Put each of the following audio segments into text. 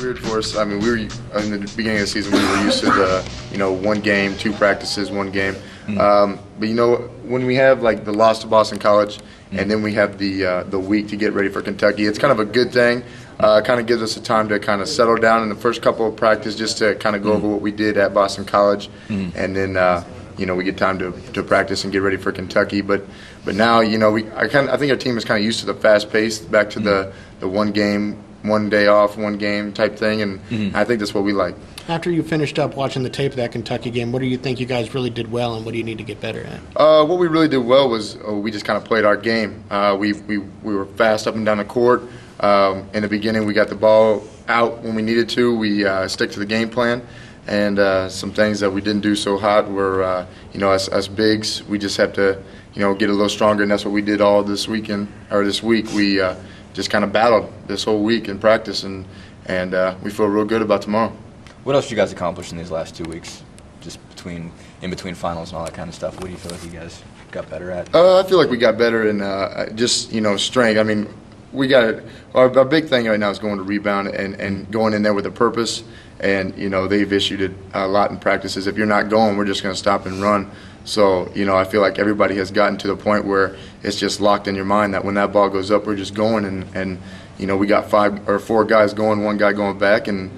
weird for us. I mean, we were in the beginning of the season. We were used to the, one game, 2 practices, 1 game. But when we have like the loss to Boston College, and then we have the week to get ready for Kentucky, it's kind of a good thing. Kind of gives us a time to kind of settle down in the first couple of practice, just to kind of go over what we did at Boston College, and then we get time to practice and get ready for Kentucky. But now I think our team is kind of used to the fast pace, back to the 1 game, 1 day off, 1 game type thing, and I think that's what we like. After you finished up watching the tape of that Kentucky game, what do you think you guys really did well, and what do you need to get better at? What we really did well was we just kind of played our game. We were fast up and down the court. In the beginning, we got the ball out when we needed to. We stick to the game plan, and some things that we didn't do so hot were, us bigs, we just have to, get a little stronger, and that's what we did all this weekend or this week. We just kind of battled this whole week in practice, and we feel real good about tomorrow. What else did you guys accomplish in these last 2 weeks, just in between finals and all that kind of stuff? What do you feel like you guys got better at? I feel like we got better in just strength. I mean, we got our big thing right now is going to rebound and going in there with a purpose. And they've issued it a lot in practices. If you're not going, we're just going to stop and run. So I feel like everybody has gotten to the point where it's just locked in your mind that when that ball goes up, we're just going, and we got 5 or 4 guys going, 1 guy going back, and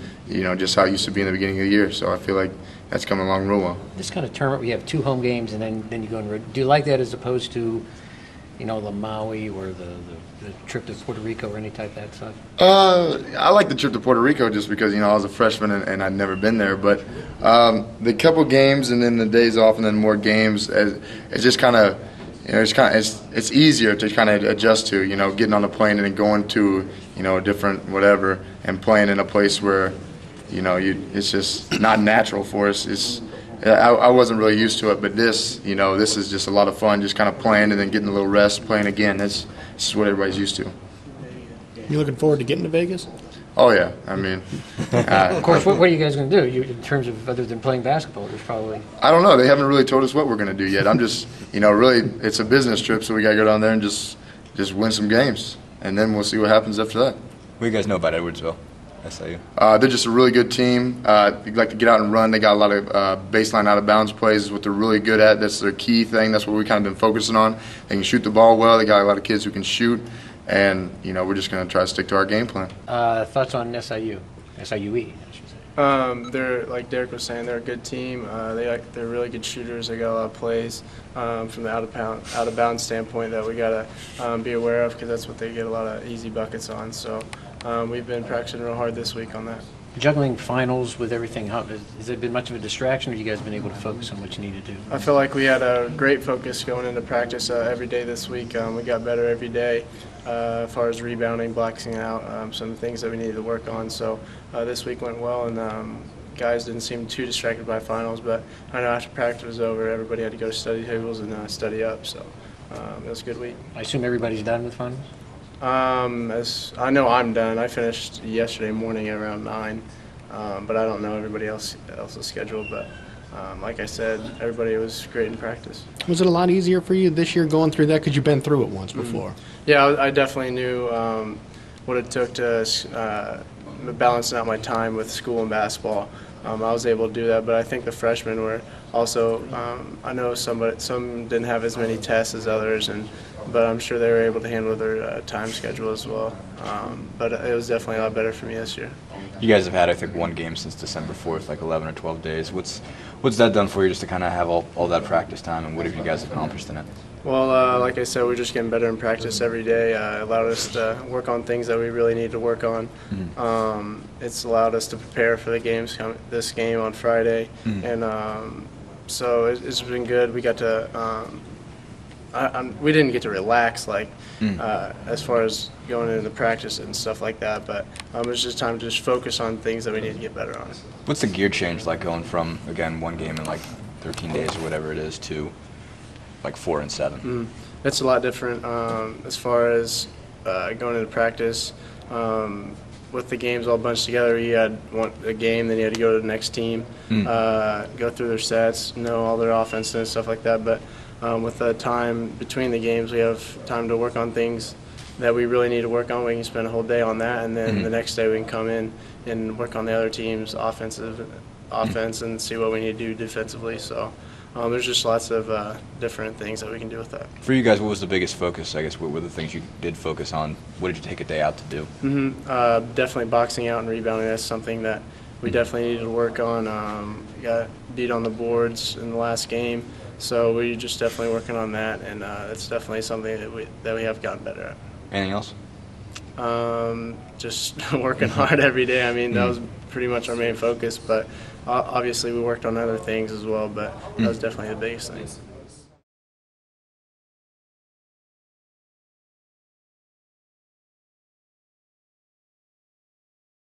just how it used to be in the beginning of the year. So I feel like that's coming along real well. This kind of tournament, we have 2 home games, and then you go on road. Do you like that as opposed to, the Maui or the trip to Puerto Rico or any type of that stuff? I like the trip to Puerto Rico just because I was a freshman and I'd never been there. But the couple games and then the days off and then more games, it's just kind of it's easier to kind of adjust to getting on a plane and then going to a different whatever and playing in a place where it's just not natural for us. I wasn't really used to it, but this is just a lot of fun, just kind of playing and then getting a little rest, playing again. This is what everybody's used to. You looking forward to getting to Vegas? Oh, yeah. I mean, of course, what are you guys going to do? In terms of other than playing basketball, there's probably... I don't know. They haven't really told us what we're going to do yet. I'm just, really, it's a business trip, so we got to go down there and just win some games, and then we'll see what happens after that. What do you guys know about Edwardsville? SIU. They're just a really good team. They like to get out and run. They got a lot of baseline out-of-bounds plays is what they're really good at. That's their key thing. That's what we've kind of been focusing on. They can shoot the ball well. They got a lot of kids who can shoot. And, we're just going to try to stick to our game plan. Thoughts on SIUE, I should say. They're, like Derek was saying, they're a good team. They're really good shooters. They got a lot of plays from the out-of-bounds standpoint that we got to be aware of because that's what they get a lot of easy buckets on. So we've been practicing real hard this week on that. Juggling finals with everything, has it been much of a distraction, or have you guys been able to focus on what you need to do? I feel like we had a great focus going into practice every day this week. We got better every day as far as rebounding, blocking out, some things that we needed to work on. So this week went well, and guys didn't seem too distracted by finals. But I know after practice was over, everybody had to go to study tables and study up. So it was a good week. I assume everybody's done with finals? As I know I'm done. I finished yesterday morning at around 9, but I don't know everybody else's schedule. But like I said, everybody was great in practice. Was it a lot easier for you this year going through that because you've been through it once before? Yeah, I definitely knew what it took to balancing out my time with school and basketball. I was able to do that, but I think the freshmen were also. I know some didn't have as many tests as others, but I'm sure they were able to handle their time schedule as well. But it was definitely a lot better for me this year. You guys have had, I think, 1 game since December 4th, like 11 or 12 days. What's that done for you, just to kind of have all that practice time, and what have you guys accomplished in it? Well, like I said, we're just getting better in practice every day. It allowed us to work on things that we really need to work on. It's allowed us to prepare for the this game on Friday, and so it's been good. We got to we didn't get to relax as far as going into practice and stuff like that, but it was just time to just focus on things that we need to get better on. What's the gear change like going from, again, 1 game in like 13 days or whatever it is to like 4 and 7? It's a lot different as far as going into practice. With the games all bunched together, you had a game, then you had to go to the next team, go through their sets, know all their offenses and stuff like that. But with the time between the games, we have time to work on things that we really need to work on. We can spend a whole day on that, and then the next day we can come in and work on the other team's offense and see what we need to do defensively. So there's just lots of different things that we can do with that. For you guys, what was the biggest focus? I guess what were the things you did focus on? What did you take a day out to do? Definitely boxing out and rebounding. That's something that we definitely needed to work on. Got beat on the boards in the last game, so we're just definitely working on that, and it's definitely something that we have gotten better at. Anything else? Just working hard every day. I mean, that was pretty much our main focus, but obviously we worked on other things as well, but that was definitely the biggest thing.